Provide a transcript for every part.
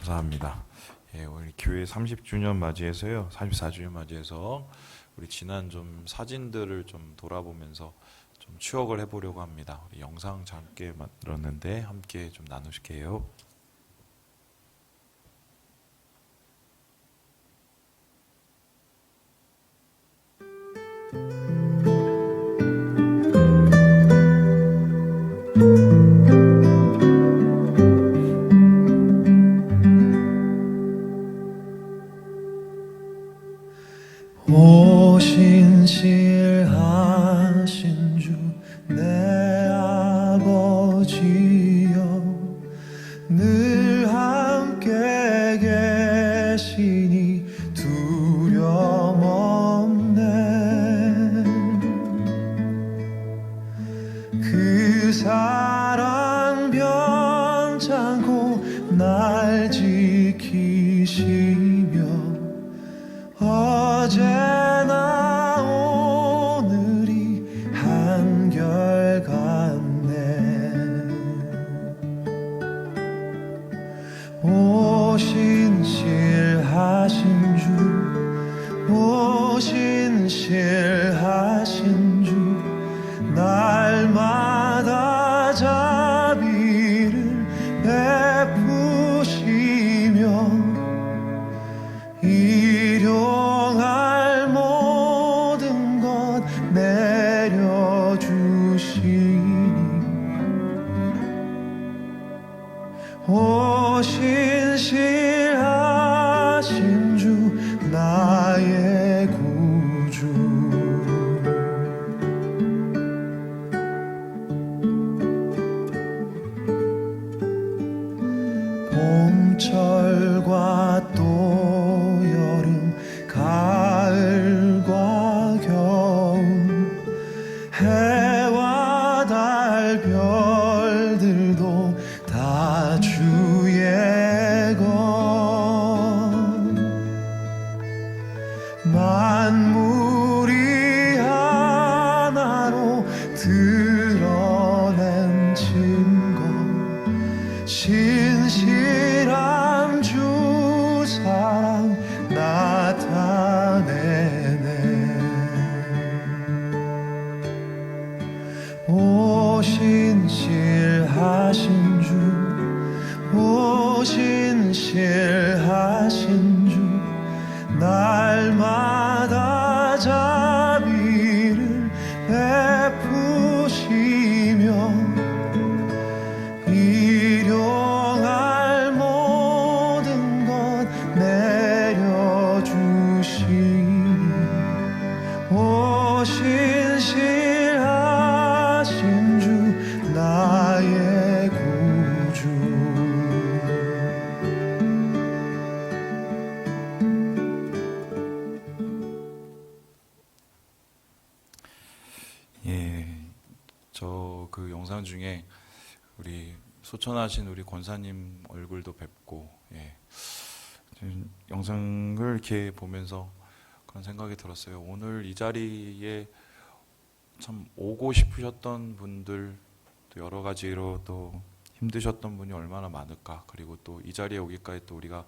감사합니다. 예, 오늘 교회 30주년 맞이해서요, 34주년 맞이해서 우리 지난 좀 사진들을 좀 돌아보면서 좀 추억을 해보려고 합니다. 우리 영상 짧게 만들었는데 함께 좀 나누실게요. 오신실하신 주 내 아버지여, 늘 함께 계시니 두려움 없네. 그 사랑 변찮고 날 지키시며 어제나 오늘이 한결같네. 오신실하신 주, 오신실하신 주, 날마다 자비를 베푸시며 일용할 모든 것 내려주시니 오신실하신 주 나의 구주. 봄철과 또 여름, 가을과 겨울, 해와 달 별들도 다 주의 것. 만물이 하나로 드러낸 증거, 신실한 주 사랑 나타내네. 오신실하신 주, 오신실하신 주, 날마다 자비를 베푸시며 일용할 모든 것 내려주시니 오신실하신 주 나의 구주. 예, 저 그 영상 중에 우리 소천하신 우리 권사님 얼굴도 뵙고, 예, 영상을 이렇게 보면서 그런 생각이 들었어요. 오늘 이 자리에 참 오고 싶으셨던 분들, 또 여러 가지로 또 힘드셨던 분이 얼마나 많을까. 그리고 또 이 자리에 오기까지 또 우리가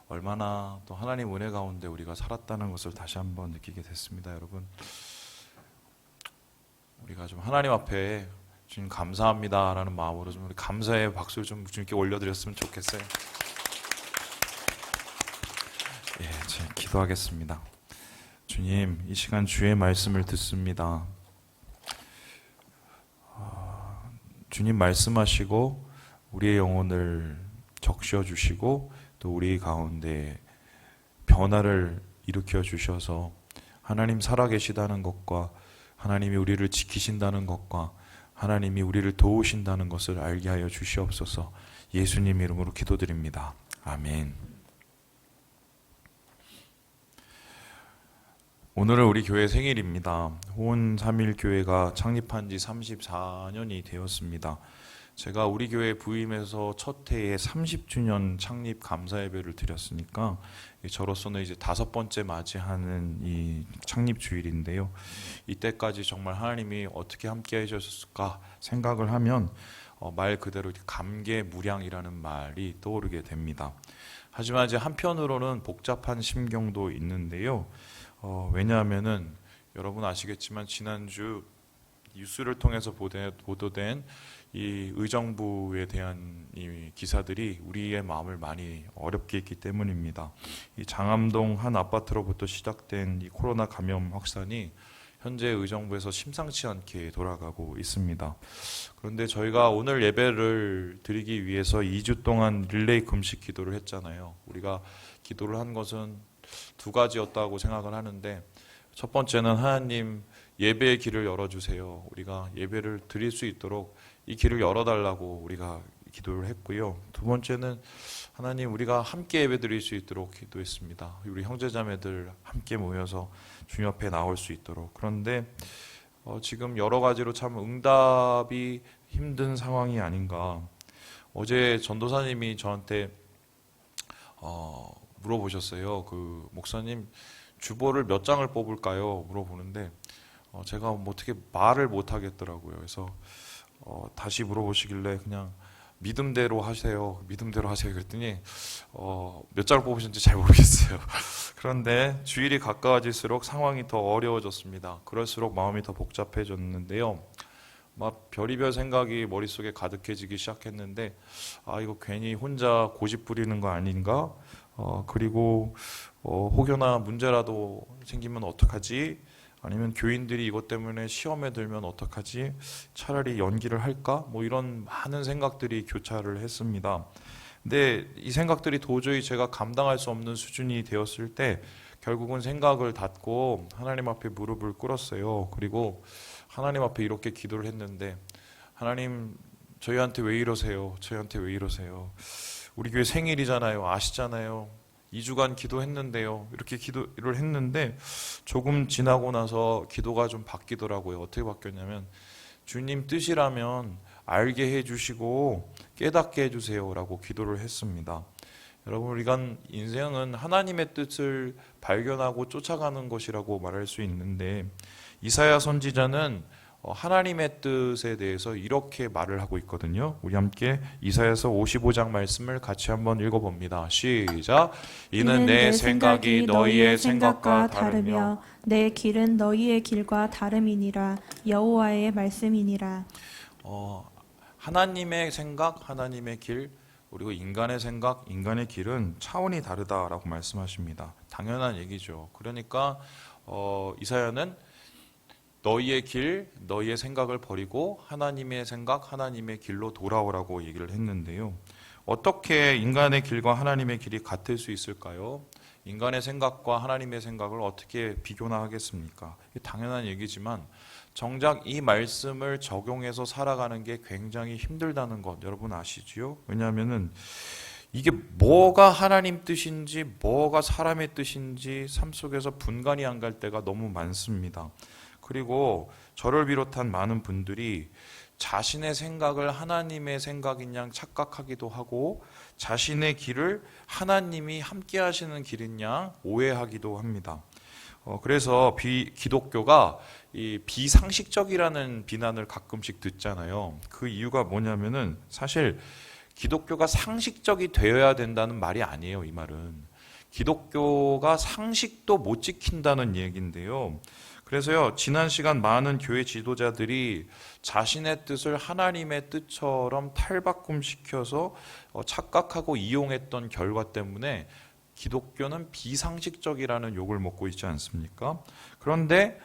얼마나 또 하나님 은혜 가운데 우리가 살았다는 것을 다시 한번 느끼게 됐습니다. 여러분, 우리가 좀 하나님 앞에 주님 감사합니다 라는 마음으로 좀 우리 감사의 박수를 좀 주님께 올려드렸으면 좋겠어요. 예, 제가 기도하겠습니다. 주님, 이 시간 주의 말씀을 듣습니다. 주님 말씀하시고 우리의 영혼을 적셔 주시고 또 우리 가운데 변화를 일으켜 주셔서 하나님 살아계시다는 것과 하나님이 우리를 지키신다는 것과 하나님이 우리를 도우신다는 것을 알게 하여 주시옵소서. 예수님 이름으로 기도드립니다. 아멘. 오늘은 우리 교회 생일입니다. 호원 3일교회가 창립한 지 34년이 되었습니다. 제가 우리 교회 부임해서 첫 해에 30주년 창립 감사 예배를 드렸으니까 저로서는 이제 5번째 맞이하는 이 창립 주일인데요. 이때까지 정말 하나님이 어떻게 함께 해주셨을까 생각을 하면 말 그대로 감개무량이라는 말이 떠오르게 됩니다. 하지만 이제 한편으로는 복잡한 심경도 있는데요. 왜냐하면은 여러분 아시겠지만 지난주 뉴스를 통해서 보도된 이 의정부에 대한 이 기사들이 우리의 마음을 많이 어렵게 했기 때문입니다. 이 장암동 한 아파트로부터 시작된 이 코로나 감염 확산이 현재 의정부에서 심상치 않게 돌아가고 있습니다. 그런데 저희가 오늘 예배를 드리기 위해서 2주 동안 릴레이 금식 기도를 했잖아요. 우리가 기도를 한 것은 두 가지였다고 생각을 하는데, 첫 번째는 하나님 예배의 길을 열어주세요. 우리가 예배를 드릴 수 있도록 이 길을 열어달라고 우리가 기도를 했고요. 두 번째는 하나님 우리가 함께 예배 드릴 수 있도록 기도했습니다. 우리 형제자매들 함께 모여서 주님 앞에 나올 수 있도록. 그런데 지금 여러 가지로 참 응답이 힘든 상황이 아닌가. 어제 전도사님이 저한테 물어보셨어요. 그 목사님 주보를 몇 장을 뽑을까요? 물어보는데 제가 뭐 어떻게 말을 못 하겠더라고요. 그래서 다시 물어보시길래 그냥 믿음대로 하세요. 믿음대로 하세요. 그랬더니 몇 장을 뽑으셨는지 잘 모르겠어요. 그런데 주일이 가까워질수록 상황이 더 어려워졌습니다. 그럴수록 마음이 더 복잡해졌는데요. 막 별의별 생각이 머릿속에 가득해지기 시작했는데 이거 괜히 혼자 고집 부리는 거 아닌가? 그리고 혹여나 문제라도 생기면 어떡하지? 아니면 교인들이 이것 때문에 시험에 들면 어떡하지? 차라리 연기를 할까? 뭐 이런 많은 생각들이 교차를 했습니다. 근데 이 생각들이 도저히 제가 감당할 수 없는 수준이 되었을 때 결국은 생각을 닫고 하나님 앞에 무릎을 꿇었어요. 그리고 하나님 앞에 이렇게 기도를 했는데, 하나님 저희한테 왜 이러세요? 저희한테 왜 이러세요? 우리 교회 생일이잖아요. 아시잖아요. 2주간 기도했는데요. 이렇게 기도를 했는데 조금 지나고 나서 기도가 좀 바뀌더라고요. 어떻게 바뀌었냐면, 주님 뜻이라면 알게 해주시고 깨닫게 해주세요라고 기도를 했습니다. 여러분, 우리가 인생은 하나님의 뜻을 발견하고 쫓아가는 것이라고 말할 수 있는데, 이사야 선지자는 하나님의 뜻에 대해서 이렇게 말을 하고 있거든요. 우리 함께 이사야서 55장 말씀을 같이 한번 읽어봅니다. 시작. 이는 내 생각이 너희의 생각과 다르며 내 길은 너희의 길과 다름이니라. 여호와의 말씀이니라. 하나님의 생각, 하나님의 길, 그리고 인간의 생각, 인간의 길은 차원이 다르다라고 말씀하십니다. 당연한 얘기죠. 그러니까 이사야는 너희의 길, 너희의 생각을 버리고 하나님의 생각, 하나님의 길로 돌아오라고 얘기를 했는데요. 어떻게 인간의 길과 하나님의 길이 같을 수 있을까요? 인간의 생각과 하나님의 생각을 어떻게 비교나 하겠습니까? 당연한 얘기지만 정작 이 말씀을 적용해서 살아가는 게 굉장히 힘들다는 것 여러분 아시지요? 왜냐하면은 이게 뭐가 하나님 뜻인지 뭐가 사람의 뜻인지 삶 속에서 분간이 안 갈 때가 너무 많습니다. 그리고 저를 비롯한 많은 분들이 자신의 생각을 하나님의 생각인 양 착각하기도 하고 자신의 길을 하나님이 함께 하시는 길인 양 오해하기도 합니다. 그래서 기독교가 이 비상식적이라는 비난을 가끔씩 듣잖아요. 그 이유가 뭐냐면은 사실 기독교가 상식적이 되어야 된다는 말이 아니에요. 이 말은 기독교가 상식도 못 지킨다는 얘기인데요. 그래서요, 지난 시간 많은 교회 지도자들이 자신의 뜻을 하나님의 뜻처럼 탈바꿈시켜서 착각하고 이용했던 결과 때문에 기독교는 비상식적이라는 욕을 먹고 있지 않습니까? 그런데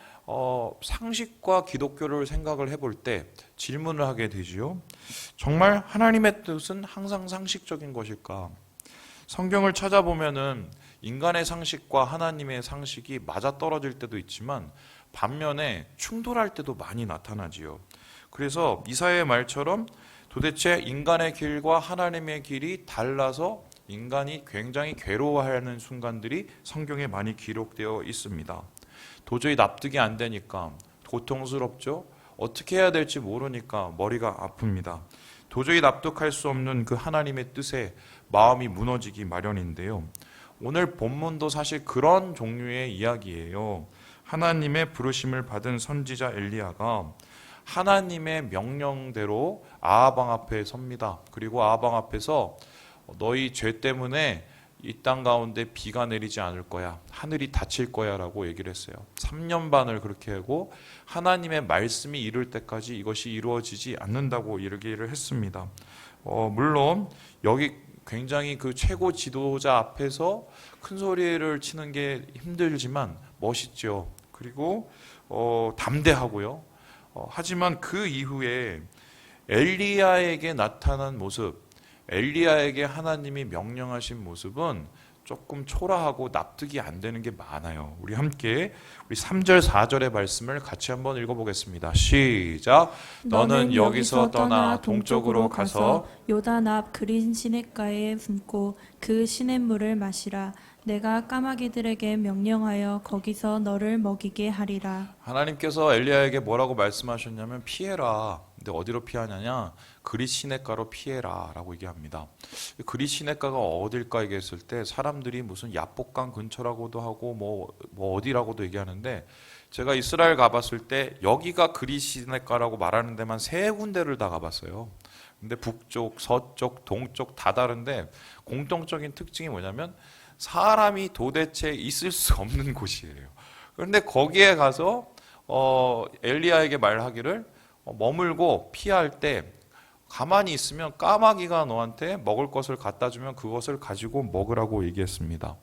상식과 기독교를 생각을 해볼 때 질문을 하게 되지요. 정말 하나님의 뜻은 항상 상식적인 것일까? 성경을 찾아보면은 인간의 상식과 하나님의 상식이 맞아떨어질 때도 있지만 반면에 충돌할 때도 많이 나타나지요. 그래서 이사야의 말처럼 도대체 인간의 길과 하나님의 길이 달라서 인간이 굉장히 괴로워하는 순간들이 성경에 많이 기록되어 있습니다. 도저히 납득이 안 되니까 고통스럽죠. 어떻게 해야 될지 모르니까 머리가 아픕니다. 도저히 납득할 수 없는 그 하나님의 뜻에 마음이 무너지기 마련인데요. 오늘 본문도 사실 그런 종류의 이야기예요. 하나님의 부르심을 받은 선지자 엘리야가 하나님의 명령대로 아합 왕 앞에 섭니다. 그리고 아합 왕 앞에서 너희 죄 때문에 이 땅 가운데 비가 내리지 않을 거야. 하늘이 닫힐 거야 라고 얘기를 했어요. 3년 반을 그렇게 하고 하나님의 말씀이 이룰 때까지 이것이 이루어지지 않는다고 얘기를 했습니다. 물론 여기 굉장히 그 최고 지도자 앞에서 큰 소리를 치는 게 힘들지만 멋있죠. 그리고 담대하고요. 하지만 그 이후에 엘리야에게 나타난 모습, 엘리야에게 하나님이 명령하신 모습은 조금 초라하고 납득이 안 되는 게 많아요. 우리 함께 우리 3절 4절의 말씀을 같이 한번 읽어보겠습니다. 시작. 너는 여기서 떠나 동쪽으로 가서 요단 앞 그린 시냇가에 숨고 그 시냇물을 마시라. 내가 까마귀들에게 명령하여 거기서 너를 먹이게 하리라. 하나님께서 엘리야에게 뭐라고 말씀하셨냐면 피해라. 근데 어디로 피하냐냐? 그릿 시냇가로 피해라 라고 얘기합니다. 그릿 시냇가가 어딜까 얘기했을 때 사람들이 무슨 야복강 근처라고도 하고 뭐 어디라고도 얘기하는데, 제가 이스라엘 가봤을 때 여기가 그릿 시냇가라고 말하는 데만 3군데를 다 가봤어요. 근데 북쪽, 서쪽, 동쪽 다 다른데 공통적인 특징이 뭐냐면 사람이 도대체 있을 수 없는 곳이에요. 그런데 거기에 가서 엘리야에게 말하기를 머물고 피할 때 가만히 있으면 까마귀가 너한테 먹을 것을 갖다 주면 그것을 가지고 먹으라고 얘기했습니다.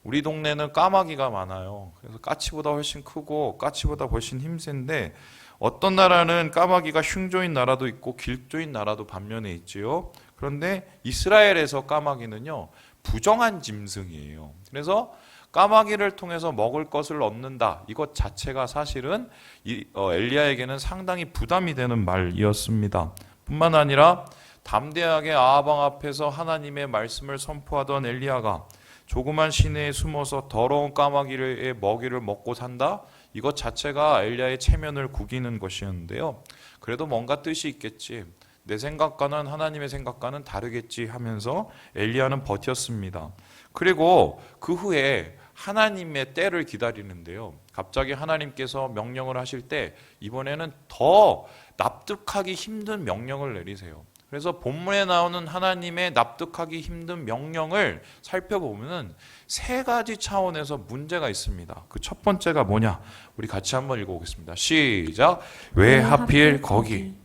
우리 동네는 까마귀가 많아요. 그래서 까치보다 훨씬 크고 까치보다 훨씬 힘센데, 어떤 나라는 까마귀가 흉조인 나라도 있고 길조인 나라도 반면에 있지요. 그런데 이스라엘에서 까마귀는요 부정한 짐승이에요. 그래서 까마귀를 통해서 먹을 것을 얻는다, 이것 자체가 사실은 엘리야에게는 상당히 부담이 되는 말이었습니다. 뿐만 아니라 담대하게 아합 왕 앞에서 하나님의 말씀을 선포하던 엘리야가 조그만 시내에 숨어서 더러운 까마귀의 먹이를 먹고 산다, 이것 자체가 엘리야의 체면을 구기는 것이었는데요. 그래도 뭔가 뜻이 있겠지, 내 생각과는 하나님의 생각과는 다르겠지 하면서 엘리야는 버텼습니다. 그리고 그 후에 하나님의 때를 기다리는데요. 갑자기 하나님께서 명령을 하실 때 이번에는 더 납득하기 힘든 명령을 내리세요. 그래서 본문에 나오는 하나님의 납득하기 힘든 명령을 살펴보면 3가지 차원에서 문제가 있습니다. 그 첫 번째가 뭐냐? 우리 같이 한번 읽어보겠습니다. 시작. 왜 하필 거기?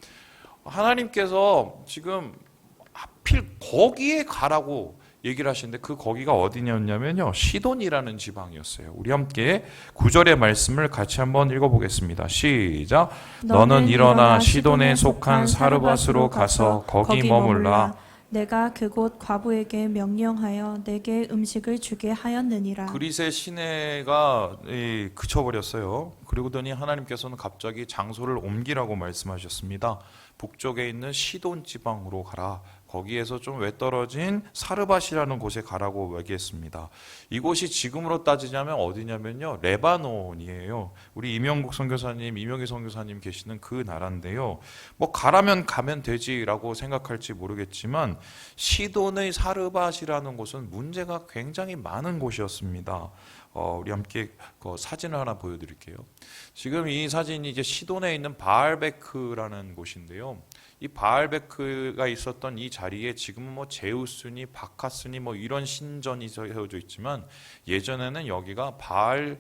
하나님께서 지금 하필 거기에 가라고 얘기를 하시는데, 그 거기가 어디냐면요 시돈이라는 지방이었어요. 우리 함께 9절의 말씀을 같이 한번 읽어보겠습니다. 시작. 너는 일어나 시돈에 속한 사르밧으로 가서 거기 머물라. 내가 그곳 과부에게 명령하여 내게 음식을 주게 하였느니라. 그릿의 시내가 그쳐버렸어요. 그러더니 하나님께서는 갑자기 장소를 옮기라고 말씀하셨습니다. 북쪽에 있는 시돈 지방으로 가라. 거기에서 좀 외떨어진 사르밧이라는 곳에 가라고 얘기했습니다. 이곳이 지금으로 따지자면 어디냐면요 레바논이에요. 우리 임영국 선교사님, 이명희 선교사님 계시는 그 나라인데요. 뭐 가라면 가면 되지라고 생각할지 모르겠지만 시돈의 사르밧이라는 곳은 문제가 굉장히 많은 곳이었습니다. 우리 함께 그 사진을 하나 보여드릴게요. 지금 이 사진이 이제 시돈에 있는 바알베크라는 곳인데요. 이 바알베크가 있었던 이 자리에 지금은 뭐 제우스니 바카스니 뭐 이런 신전이 세워져 있지만, 예전에는 여기가 바알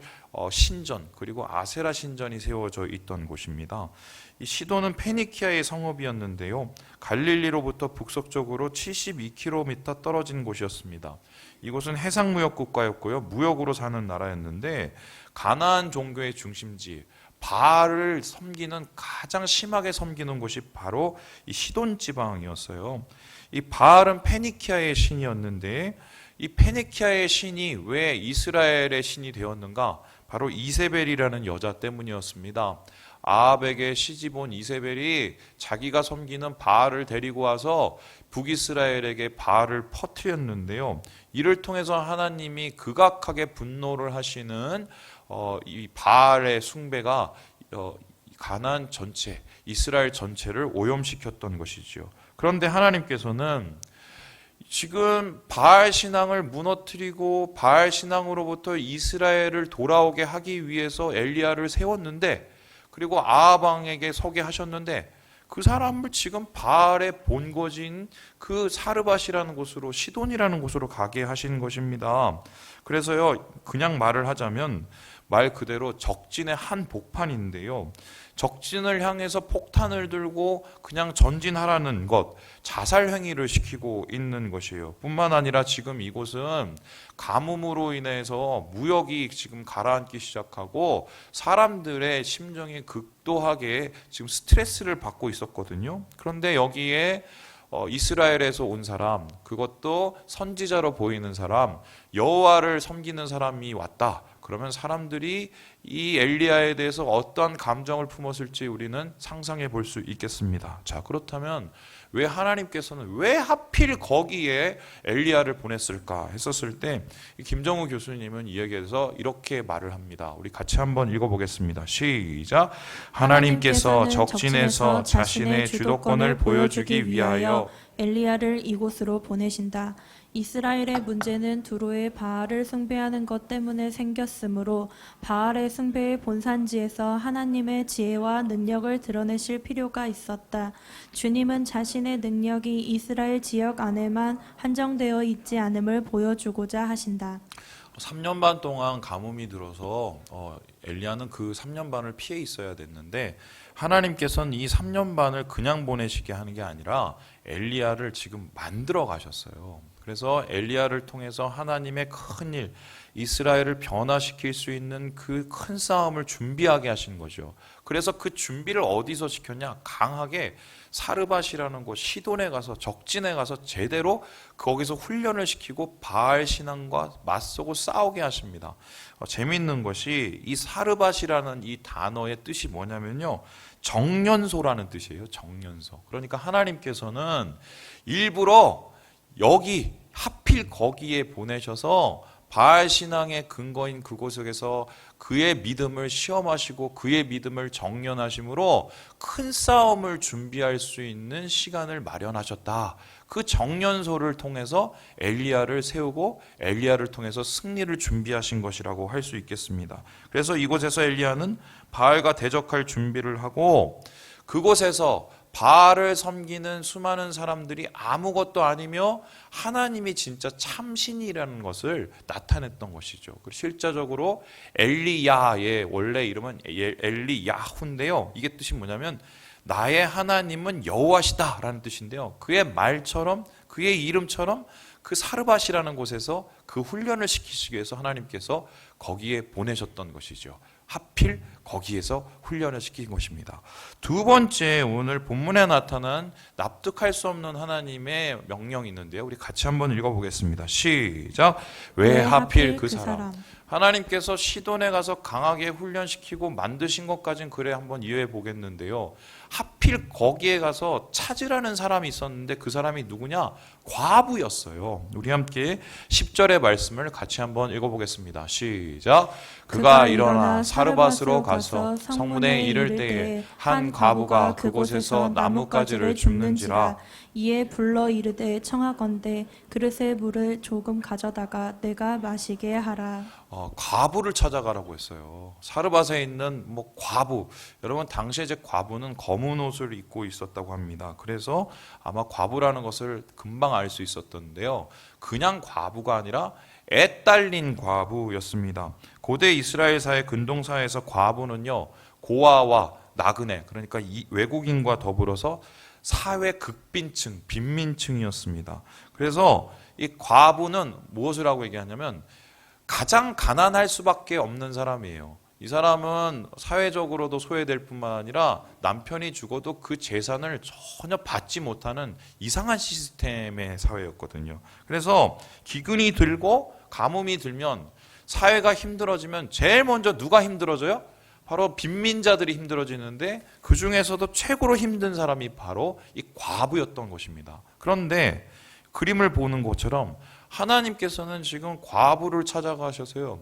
신전 그리고 아세라 신전이 세워져 있던 곳입니다. 이 시돈은 페니키아의 성읍이었는데요. 갈릴리로부터 북서쪽으로 72km 떨어진 곳이었습니다. 이곳은 해상무역 국가였고요. 무역으로 사는 나라였는데 가나안 종교의 중심지, 바알을 섬기는 가장 심하게 섬기는 곳이 바로 이 시돈 지방이었어요. 이 바알은 페니키아의 신이었는데, 이 페니키아의 신이 왜 이스라엘의 신이 되었는가? 바로 이세벨이라는 여자 때문이었습니다. 아합에게 시집 온 이세벨이 자기가 섬기는 바알을 데리고 와서 북이스라엘에게 바알을 퍼뜨렸는데요. 이를 통해서 하나님이 극악하게 분노를 하시는 이 바알의 숭배가 가나안 전체, 이스라엘 전체를 오염시켰던 것이죠. 그런데 하나님께서는 지금 바알 신앙을 무너뜨리고 바알 신앙으로부터 이스라엘을 돌아오게 하기 위해서 엘리야를 세웠는데, 그리고 아합 왕에게 서게 하셨는데 그 사람을 지금 바알의 본거지인 그 사르밧이라는 곳으로, 시돈이라는 곳으로 가게 하신 것입니다. 그래서요, 그냥 말을 하자면 말 그대로 적진의 한 복판인데요, 적진을 향해서 폭탄을 들고 그냥 전진하라는 것, 자살 행위를 시키고 있는 것이에요. 뿐만 아니라 지금 이곳은 가뭄으로 인해서 무역이 지금 가라앉기 시작하고 사람들의 심정이 극도하게 지금 스트레스를 받고 있었거든요. 그런데 여기에 이스라엘에서 온 사람, 그것도 선지자로 보이는 사람, 여호와를 섬기는 사람이 왔다. 그러면 사람들이 이 엘리야에 대해서 어떠한 감정을 품었을지 우리는 상상해 볼 수 있겠습니다. 자, 그렇다면 왜 하나님께서는 왜 하필 거기에 엘리야를 보냈을까 했었을 때 김정우 교수님은 이야기해서 이렇게 말을 합니다. 우리 같이 한번 읽어보겠습니다. 시작. 하나님께서 적진에서 자신의 주도권을 보여주기 위하여 엘리야를 이곳으로 보내신다. 이스라엘의 문제는 두로의 바알을 숭배하는 것 때문에 생겼으므로 바알의 숭배의 본산지에서 하나님의 지혜와 능력을 드러내실 필요가 있었다. 주님은 자신의 능력이 이스라엘 지역 안에만 한정되어 있지 않음을 보여주고자 하신다. 3년 반 동안 가뭄이 들어서 엘리야는 그 3년 반을 피해 있어야 됐는데 하나님께서는 이 3년 반을 그냥 보내시게 하는 게 아니라 엘리야를 지금 만들어 가셨어요. 그래서 엘리야를 통해서 하나님의 큰 일, 이스라엘을 변화시킬 수 있는 그 큰 싸움을 준비하게 하신 거죠. 그래서 그 준비를 어디서 시켰냐? 강하게 사르밧이라는 곳, 시돈에 가서, 적진에 가서 제대로 거기서 훈련을 시키고 바알 신앙과 맞서고 싸우게 하십니다. 재미있는 것이 이 사르밧이라는 이 단어의 뜻이 뭐냐면요, 정련소라는 뜻이에요. 정련소. 그러니까 하나님께서는 일부러 여기 하필 거기에 보내셔서 바알 신앙의 근거인 그곳에서 그의 믿음을 시험하시고 그의 믿음을 정련하심으로 큰 싸움을 준비할 수 있는 시간을 마련하셨다. 그 정련소를 통해서 엘리야를 세우고 엘리야를 통해서 승리를 준비하신 것이라고 할 수 있겠습니다. 그래서 이곳에서 엘리야는 바알과 대적할 준비를 하고 그곳에서 바알을 섬기는 수많은 사람들이 아무것도 아니며 하나님이 진짜 참신이라는 것을 나타냈던 것이죠. 실제적으로 엘리야의 원래 이름은 엘리야후인데요. 이게 뜻이 뭐냐면 나의 하나님은 여호와시다라는 뜻인데요. 그의 말처럼, 그의 이름처럼 그 사르밧이라는 곳에서 그 훈련을 시키시기 위해서 하나님께서 거기에 보내셨던 것이죠. 하필 거기에서 훈련을 시킨 것입니다. 두 번째, 오늘 본문에 나타난 납득할 수 없는 하나님의 명령이 있는데요. 우리 같이 한번 읽어보겠습니다. 시작. 왜 하필 그 사람? 하나님께서 시돈에 가서 강하게 훈련시키고 만드신 것까지는 그래 한번 이해해 보겠는데요. 하필 거기에 가서 찾으라는 사람이 있었는데 그 사람이 누구냐? 과부였어요. 우리 함께 10절의 말씀을 같이 한번 읽어보겠습니다. 시작. 그가 일어나 사르밧으로 가서 성문에 이를 때에 한 과부가 그곳에서 나뭇가지를 줍는지라. 이에 불러 이르되 청하건대 그릇에 물을 조금 가져다가 내가 마시게 하라. 과부를 찾아가라고 했어요. 사르밧에 있는 과부, 여러분 당시에 이제 과부는 검은 옷을 입고 있었다고 합니다. 그래서 아마 과부라는 것을 금방 알 수 있었던데요. 그냥 과부가 아니라 애 딸린 과부였습니다. 고대 이스라엘사의 근동사에서 과부는요, 고아와 나그네, 그러니까 이 외국인과 더불어서 사회 극빈층, 빈민층이었습니다. 그래서 이 과부는 무엇을 하고 얘기하냐면 가장 가난할 수밖에 없는 사람이에요. 이 사람은 사회적으로도 소외될 뿐만 아니라 남편이 죽어도 그 재산을 전혀 받지 못하는 이상한 시스템의 사회였거든요. 그래서 기근이 들고 가뭄이 들면 사회가 힘들어지면 제일 먼저 누가 힘들어져요? 바로 빈민자들이 힘들어지는데 그 중에서도 최고로 힘든 사람이 바로 이 과부였던 것입니다. 그런데 그림을 보는 것처럼 하나님께서는 지금 과부를 찾아가셔서요,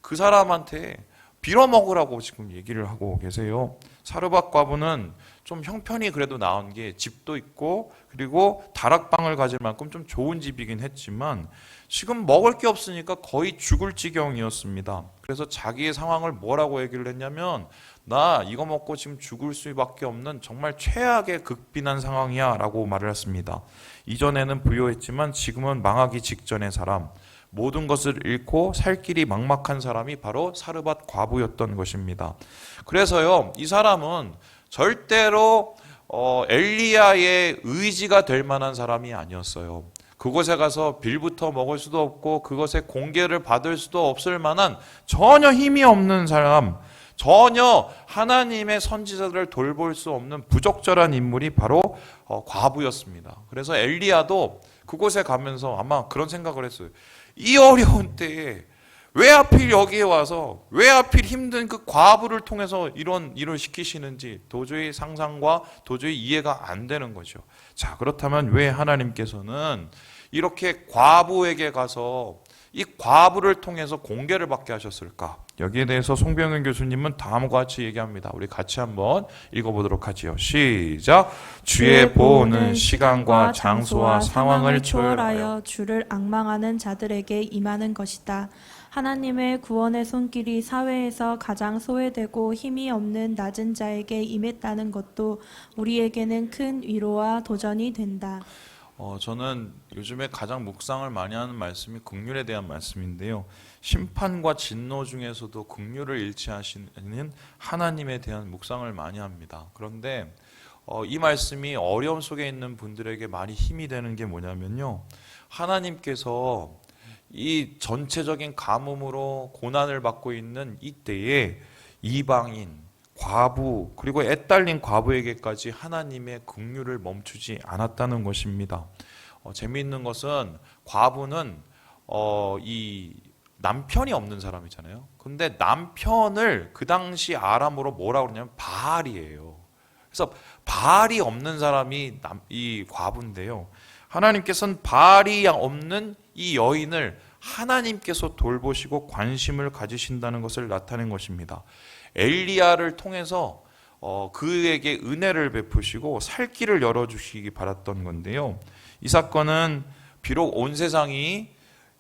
그 사람한테 빌어먹으라고 지금 얘기를 하고 계세요. 사르밧 과부는 좀 형편이 그래도 나은 게 집도 있고 그리고 다락방을 가질 만큼 좀 좋은 집이긴 했지만 지금 먹을 게 없으니까 거의 죽을 지경이었습니다. 그래서 자기의 상황을 뭐라고 얘기를 했냐면 나 이거 먹고 지금 죽을 수밖에 없는 정말 최악의 극빈한 상황이야 라고 말을 했습니다. 이전에는 부유했지만 지금은 망하기 직전의 사람, 모든 것을 잃고 살 길이 막막한 사람이 바로 사르밧 과부였던 것입니다. 그래서요, 이 사람은 절대로 엘리야의 의지가 될 만한 사람이 아니었어요. 그곳에 가서 빌부터 먹을 수도 없고 그것의 공개를 받을 수도 없을 만한 전혀 힘이 없는 사람, 전혀 하나님의 선지자들을 돌볼 수 없는 부적절한 인물이 바로 과부였습니다. 그래서 엘리야도 그곳에 가면서 아마 그런 생각을 했어요. 이 어려운 때에 왜 하필 여기에 와서 왜 하필 힘든 그 과부를 통해서 이런 일을 시키시는지 도저히 상상과 도저히 이해가 안 되는 거죠. 자, 그렇다면 왜 하나님께서는 이렇게 과부에게 가서 이 과부를 통해서 공개를 받게 하셨을까? 여기에 대해서 송병현 교수님은 다음과 같이 얘기합니다. 우리 같이 한번 읽어보도록 하지요. 시작. 주의 보호는 시간과 장소와 상황을 초월하여 주를 앙망하는 자들에게 임하는 것이다. 하나님의 구원의 손길이 사회에서 가장 소외되고 힘이 없는 낮은 자에게 임했다는 것도 우리에게는 큰 위로와 도전이 된다. 저는 요즘에 가장 묵상을 많이 하는 말씀이 긍휼에 대한 말씀인데요. 심판과 진노 중에서도 긍휼을 잃지 않으시는 하나님에 대한 묵상을 많이 합니다. 그런데 이 말씀이 어려움 속에 있는 분들에게 많이 힘이 되는 게 뭐냐면요. 하나님께서 이 전체적인 가뭄으로 고난을 받고 있는 이때에 이방인, 과부 그리고 애딸린 과부에게까지 하나님의 긍휼을 멈추지 않았다는 것입니다. 재미있는 것은 과부는 이 남편이 없는 사람이잖아요. 근데 남편을 그 당시 아람으로 뭐라고 그러냐면 바알이에요. 그래서 바알이 없는 사람이 이 과부인데요. 하나님께서는 바알이 없는 이 여인을 하나님께서 돌보시고 관심을 가지신다는 것을 나타낸 것입니다. 엘리야를 통해서 그에게 은혜를 베푸시고 살 길을 열어주시기 바랐던 건데요. 이 사건은 비록 온 세상이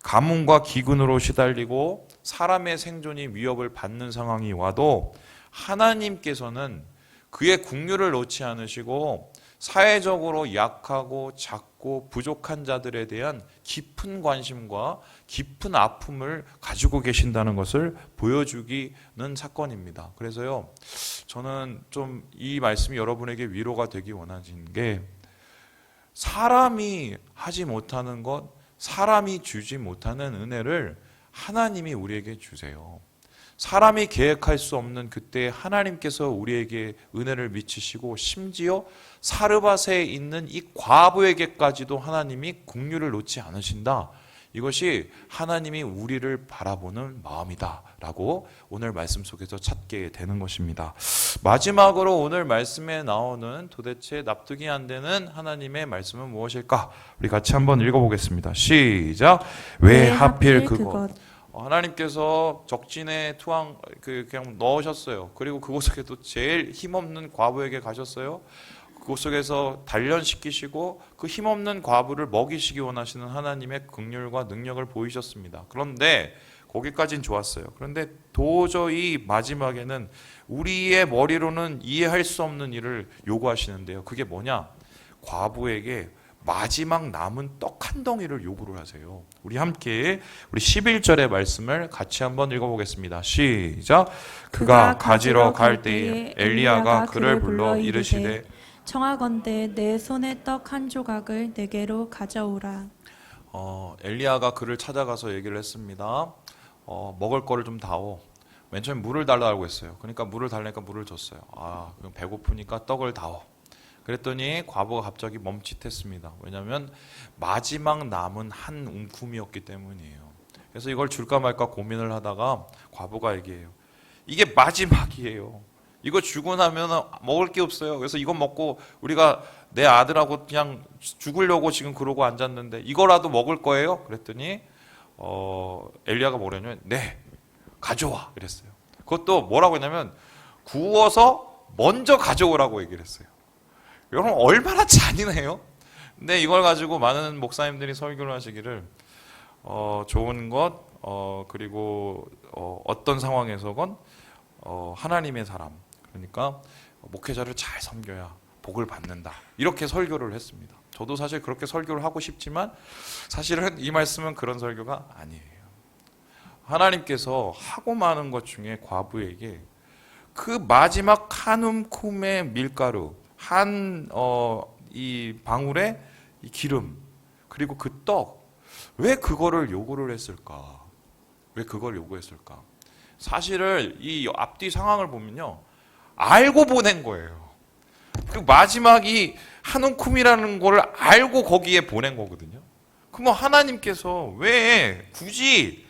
가뭄과 기근으로 시달리고 사람의 생존이 위협을 받는 상황이 와도 하나님께서는 그의 긍휼을 놓지 않으시고 사회적으로 약하고 작고 부족한 자들에 대한 깊은 관심과 깊은 아픔을 가지고 계신다는 것을 보여주기는 사건입니다. 그래서요, 저는 좀 이 말씀이 여러분에게 위로가 되기 원하는 게 사람이 하지 못하는 것, 사람이 주지 못하는 은혜를 하나님이 우리에게 주세요. 사람이 계획할 수 없는 그때 하나님께서 우리에게 은혜를 미치시고 심지어 사르밧에 있는 이 과부에게까지도 하나님이 긍휼을 놓지 않으신다. 이것이 하나님이 우리를 바라보는 마음이다 라고 오늘 말씀 속에서 찾게 되는 것입니다. 마지막으로 오늘 말씀에 나오는 도대체 납득이 안 되는 하나님의 말씀은 무엇일까? 우리 같이 한번 읽어보겠습니다. 시작. 왜 하필 그것? 하나님께서 적진에 그냥 넣으셨어요. 그리고 그곳 속에도 제일 힘없는 과부에게 가셨어요. 그곳 속에서 단련시키시고 그 힘없는 과부를 먹이시기 원하시는 하나님의 긍휼과 능력을 보이셨습니다. 그런데 거기까진 좋았어요. 그런데 도저히 마지막에는 우리의 머리로는 이해할 수 없는 일을 요구하시는데요. 그게 뭐냐? 과부에게 마지막 남은 떡 한 덩이를 요구를 하세요. 우리 함께 우리 11절의 말씀을 같이 한번 읽어보겠습니다. 시작. 그가 가지러 갈 때에 엘리야가 그를 불러 이르시되 청하건대 내 손에 떡 한 조각을 내게로 가져오라. 엘리야가 그를 찾아가서 얘기를 했습니다. 먹을 거를 좀 다오. 맨 처음에 물을 달라고 했어요. 그러니까 물을 달라니까 물을 줬어요. 그럼 배고프니까 떡을 다오. 그랬더니 과부가 갑자기 멈칫했습니다. 왜냐하면 마지막 남은 한 움큼이었기 때문이에요. 그래서 이걸 줄까 말까 고민을 하다가 과부가 얘기해요. 이게 마지막이에요. 이거 주고 나면 먹을 게 없어요. 그래서 이거 먹고 우리가 내 아들하고 그냥 죽으려고 지금 그러고 앉았는데 이거라도 먹을 거예요? 그랬더니 엘리야가 뭐냐면 네, 가져와. 그랬어요. 그것도 뭐라고 했냐면 구워서 먼저 가져오라고 얘기를 했어요. 여러분 얼마나 잔인해요? 근데 이걸 가지고 많은 목사님들이 설교를 하시기를 좋은 것 그리고 어떤 상황에서건 하나님의 사람, 그러니까 목회자를 잘 섬겨야 복을 받는다, 이렇게 설교를 했습니다. 저도 사실 그렇게 설교를 하고 싶지만 사실은 이 말씀은 그런 설교가 아니에요. 하나님께서 하고 많은 것 중에 과부에게 그 마지막 한 움큼의 밀가루, 이 방울의 이 기름, 그리고 그 떡, 왜 그거를 요구를 했을까? 왜 그걸 요구했을까? 사실을 이 앞뒤 상황을 보면요, 알고 보낸 거예요. 그 마지막 이 한 움큼이라는 걸 알고 거기에 보낸 거거든요. 그럼 하나님께서 왜 굳이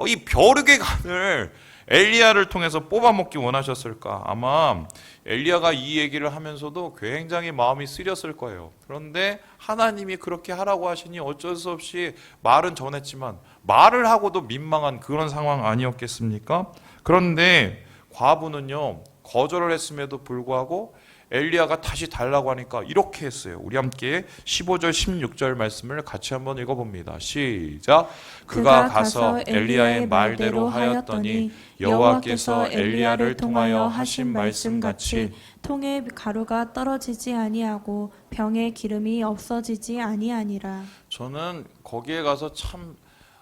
이 벼룩의 간을 엘리야를 통해서 뽑아먹기 원하셨을까? 아마 엘리야가 이 얘기를 하면서도 굉장히 마음이 쓰렸을 거예요. 그런데 하나님이 그렇게 하라고 하시니 어쩔 수 없이 말은 전했지만 말을 하고도 민망한 그런 상황 아니었겠습니까? 그런데 과부는요, 거절을 했음에도 불구하고 엘리야가 다시 달라고 하니까 이렇게 했어요. 우리 함께 15절 16절 말씀을 같이 한번 읽어봅니다. 시작. 그가 가서 엘리야의 말대로 하였더니 여호와께서 엘리야를 통하여 하신 말씀같이 통에 가루가 떨어지지 아니하고 병에 기름이 없어지지 아니하니라. 저는 거기에 가서 참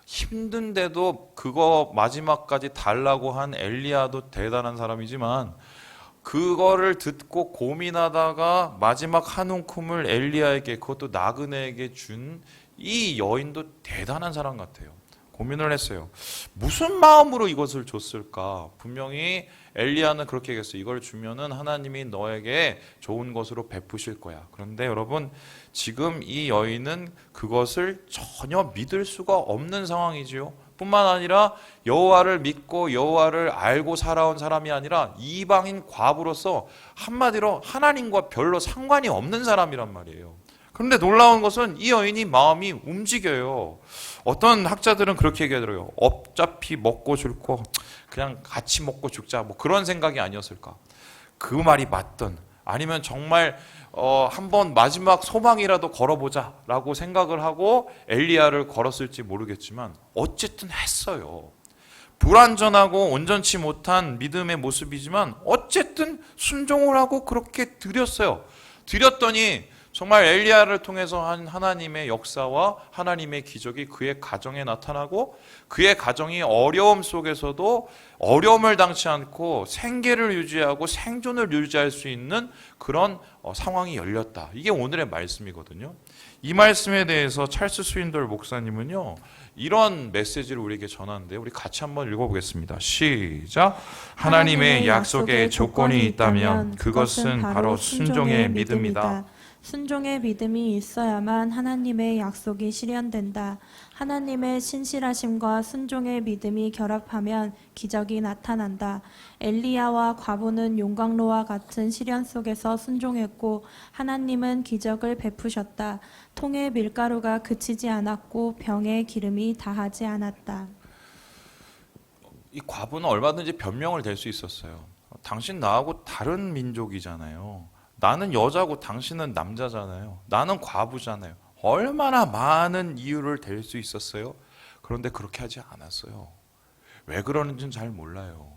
힘든데도 그거 마지막까지 달라고 한 엘리야도 대단한 사람이지만 그거를 듣고 고민하다가 마지막 한 움큼을 엘리야에게, 그것도 나그네에게 준 이 여인도 대단한 사람 같아요. 고민을 했어요. 무슨 마음으로 이것을 줬을까? 분명히 엘리야는 그렇게 얘기했어요. 이걸 주면은 하나님이 너에게 좋은 것으로 베푸실 거야. 그런데 여러분, 지금 이 여인은 그것을 전혀 믿을 수가 없는 상황이지요. 뿐만 아니라 여호와를 믿고 여호와를 알고 살아온 사람이 아니라 이방인 과부로서 한마디로 하나님과 별로 상관이 없는 사람이란 말이에요. 그런데 놀라운 것은 이 여인이 마음이 움직여요. 어떤 학자들은 그렇게 얘기하더라고요. 어차피 먹고 죽고 그냥 같이 먹고 죽자, 뭐 그런 생각이 아니었을까. 그 말이 맞든 아니면 정말 한번 마지막 소망이라도 걸어보자 라고 생각을 하고 엘리야를 걸었을지 모르겠지만 어쨌든 했어요. 불완전하고 온전치 못한 믿음의 모습이지만 어쨌든 순종을 하고 그렇게 드렸어요. 드렸더니 정말 엘리야를 통해서 한 하나님의 역사와 하나님의 기적이 그의 가정에 나타나고 그의 가정이 어려움 속에서도 어려움을 당치 않고 생계를 유지하고 생존을 유지할 수 있는 그런 상황이 열렸다. 이게 오늘의 말씀이거든요. 이 말씀에 대해서 찰스 스윈돌 목사님은요, 이런 메시지를 우리에게 전하는데 우리 같이 한번 읽어보겠습니다. 시작. 하나님의 약속에 조건이 있다면 그것은 바로 순종의 믿음이다. 순종의 믿음이 있어야만 하나님의 약속이 실현된다. 하나님의 신실하심과 순종의 믿음이 결합하면 기적이 나타난다. 엘리야와 과부는 용광로와 같은 시련 속에서 순종했고 하나님은 기적을 베푸셨다. 통에 밀가루가 그치지 않았고 병에 기름이 다하지 않았다. 이 과부는 얼마든지 변명을 댈 수 있었어요. 당신 나하고 다른 민족이잖아요. 나는 여자고 당신은 남자잖아요. 나는 과부잖아요. 얼마나 많은 이유를 댈 수 있었어요. 그런데 그렇게 하지 않았어요. 왜 그러는지는 잘 몰라요.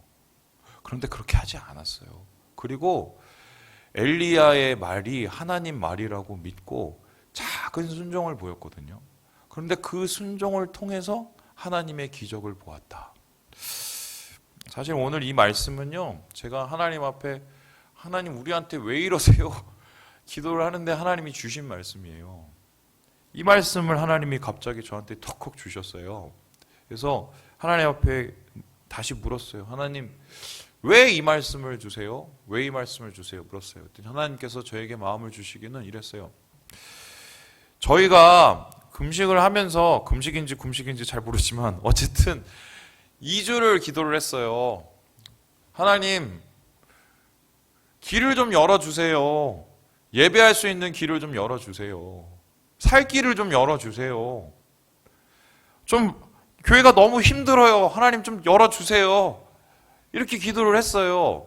그런데 그렇게 하지 않았어요. 그리고 엘리야의 말이 하나님 말이라고 믿고 작은 순종을 보였거든요. 그런데 그 순종을 통해서 하나님의 기적을 보았다. 사실 오늘 이 말씀은요, 제가 하나님 앞에 하나님 우리한테 왜 이러세요? 기도를 하는데 하나님이 주신 말씀이에요. 이 말씀을 하나님이 갑자기 저한테 턱 주셨어요. 그래서 하나님 앞에 다시 물었어요. 하나님, 왜 이 말씀을 주세요? 왜 이 말씀을 주세요? 물었어요. 하나님께서 저에게 마음을 주시기는 이랬어요. 저희가 금식을 하면서, 금식인지 잘 모르지만 어쨌든 2주를 기도를 했어요. 하나님, 길을 좀 열어주세요. 예배할 수 있는 길을 좀 열어주세요. 살 길을 좀 열어주세요. 좀 교회가 너무 힘들어요. 하나님 좀 열어주세요. 이렇게 기도를 했어요.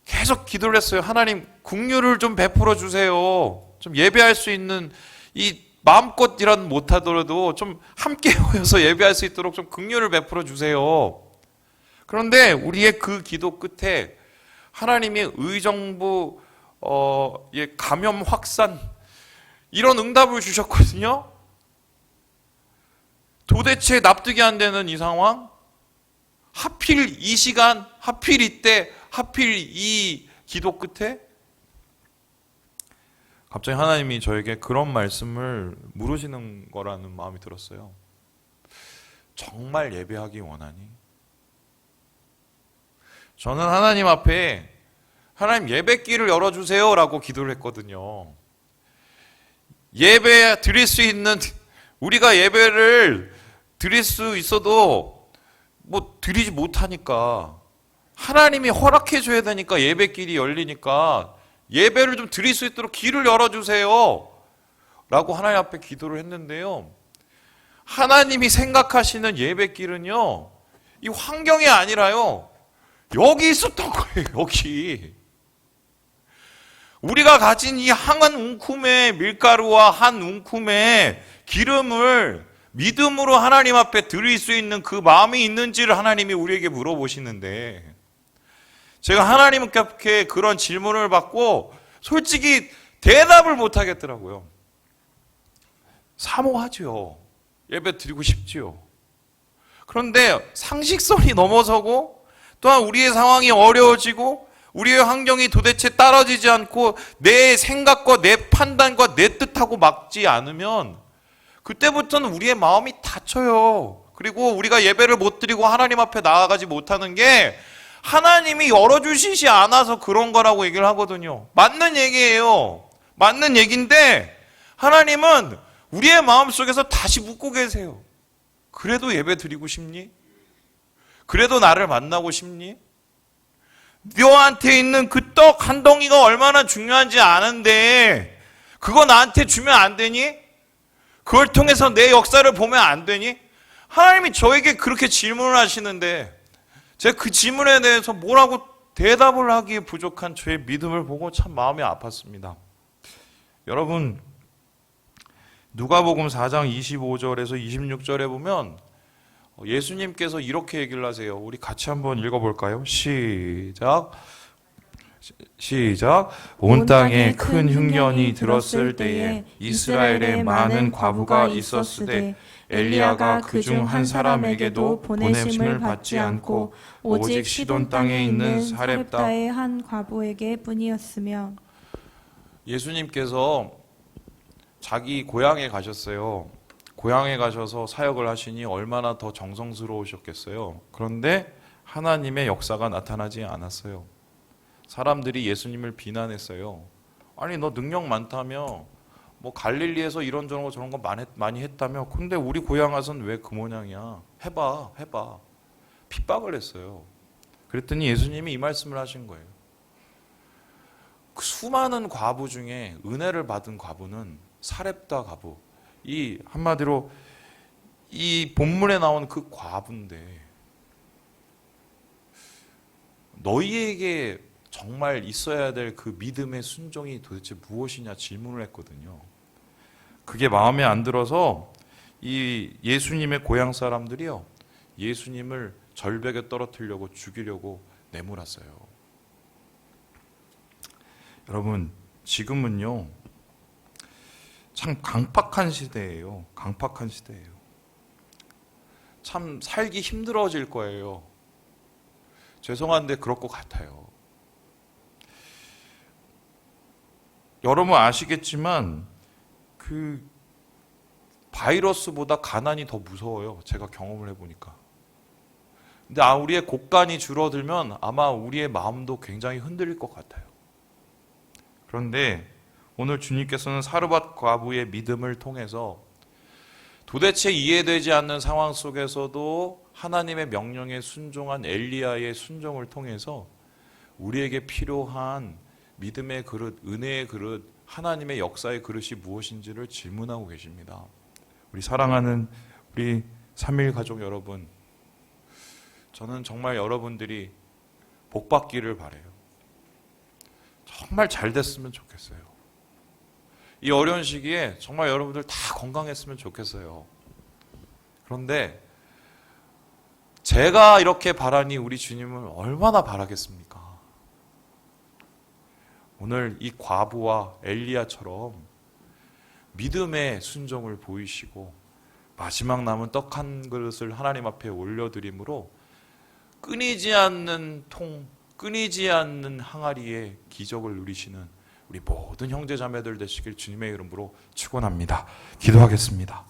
계속 기도를 했어요. 하나님, 긍휼을 좀 베풀어 주세요. 좀 예배할 수 있는 이 마음껏 일은 못하더라도 좀 함께 모여서 예배할 수 있도록 좀 긍휼을 베풀어 주세요. 그런데 우리의 그 기도 끝에 하나님이 의정부 감염 확산 이런 응답을 주셨거든요. 도대체 납득이 안 되는 이 상황, 하필 이 시간, 하필 이때, 하필 이 기도 끝에 갑자기 하나님이 저에게 그런 말씀을 물으시는 거라는 마음이 들었어요. 정말 예배하기 원하니? 저는 하나님 앞에 하나님 예배길을 열어주세요 라고 기도를 했거든요. 예배 드릴 수 있는, 우리가 예배를 드릴 수 있어도 뭐 드리지 못하니까 하나님이 허락해 줘야 되니까 예배길이 열리니까 예배를 좀 드릴 수 있도록 길을 열어주세요 라고 하나님 앞에 기도를 했는데요. 하나님이 생각하시는 예배길은요, 이 환경이 아니라요, 여기 있었던 거예요. 여기 우리가 가진 이 한 움큼의 밀가루와 한 움큼의 기름을 믿음으로 하나님 앞에 드릴 수 있는 그 마음이 있는지를 하나님이 우리에게 물어보시는데, 제가 하나님께 그런 질문을 받고 솔직히 대답을 못 하겠더라고요. 사모하죠. 예배 드리고 싶지요. 그런데 상식선이 넘어서고 또한 우리의 상황이 어려워지고 우리의 환경이 도대체 따라지지 않고 내 생각과 내 판단과 내 뜻하고 맞지 않으면 그때부터는 우리의 마음이 다쳐요. 그리고 우리가 예배를 못 드리고 하나님 앞에 나아가지 못하는 게 하나님이 열어주시지 않아서 그런 거라고 얘기를 하거든요. 맞는 얘기예요. 맞는 얘기인데 하나님은 우리의 마음속에서 다시 묻고 계세요. 그래도 예배 드리고 싶니? 그래도 나를 만나고 싶니? 너한테 있는 그 떡 한 덩이가 얼마나 중요한지 아는데 그거 나한테 주면 안 되니? 그걸 통해서 내 역사를 보면 안 되니? 하나님이 저에게 그렇게 질문을 하시는데 제가 그 질문에 대해서 뭐라고 대답을 하기에 부족한 저의 믿음을 보고 참 마음이 아팠습니다. 여러분, 누가복음 4장 25절에서 26절에 보면 예수님께서 이렇게 얘기를 하세요. 우리 같이 한번 읽어볼까요? 시작. 온 땅에 큰 흉년이 들었을 때에 이스라엘에 많은 과부가 있었으되 엘리야가 그중 한 사람에게도 보내심을 받지 않고 오직 시돈 땅에 있는 사렙다의 한 과부에게 뿐이었으며. 예수님께서 자기 고향에 가셨어요. 고향에 가셔서 사역을 하시니 얼마나 더 정성스러우셨겠어요. 그런데 하나님의 역사가 나타나지 않았어요. 사람들이 예수님을 비난했어요. 아니, 너 능력 많다며, 뭐 갈릴리에서 이런저런 거 저런 거 많이 했다며, 근데 우리 고향 와서는 왜 그 모양이야? 해봐. 핍박을 했어요. 그랬더니 예수님이 이 말씀을 하신 거예요. 그 수많은 과부 중에 은혜를 받은 과부는 사렙다 과부, 이 한마디로 이 본문에 나온 그 과부인데, 너희에게 정말 있어야 될 그 믿음의 순종이 도대체 무엇이냐 질문을 했거든요. 그게 마음에 안 들어서 이 예수님의 고향 사람들이요, 예수님을 절벽에 떨어뜨리려고 죽이려고 내몰았어요. 여러분, 지금은요 참 강팍한 시대예요. 강팍한 시대예요. 참 살기 힘들어질 거예요. 죄송한데 그럴 것 같아요. 여러분 아시겠지만 그 바이러스보다 가난이 더 무서워요. 제가 경험을 해보니까. 근데 우리의 곡간이 줄어들면 아마 우리의 마음도 굉장히 흔들릴 것 같아요. 그런데 오늘 주님께서는 사르밧 과부의 믿음을 통해서 도대체 이해되지 않는 상황 속에서도 하나님의 명령에 순종한 엘리야의 순종을 통해서 우리에게 필요한 믿음의 그릇, 은혜의 그릇, 하나님의 역사의 그릇이 무엇인지를 질문하고 계십니다. 우리 사랑하는 우리 3.1 가족 여러분, 저는 정말 여러분들이 복 받기를 바래요. 정말 잘 됐으면 좋겠어요. 이 어려운 시기에 정말 여러분들 다 건강했으면 좋겠어요. 그런데 제가 이렇게 바라니 우리 주님은 얼마나 바라겠습니까? 오늘 이 과부와 엘리야처럼 믿음의 순종을 보이시고 마지막 남은 떡 한 그릇을 하나님 앞에 올려드림으로 끊이지 않는 끊이지 않는 항아리의 기적을 누리시는 우리 모든 형제 자매들 되시길 주님의 이름으로 축원합니다. 기도하겠습니다.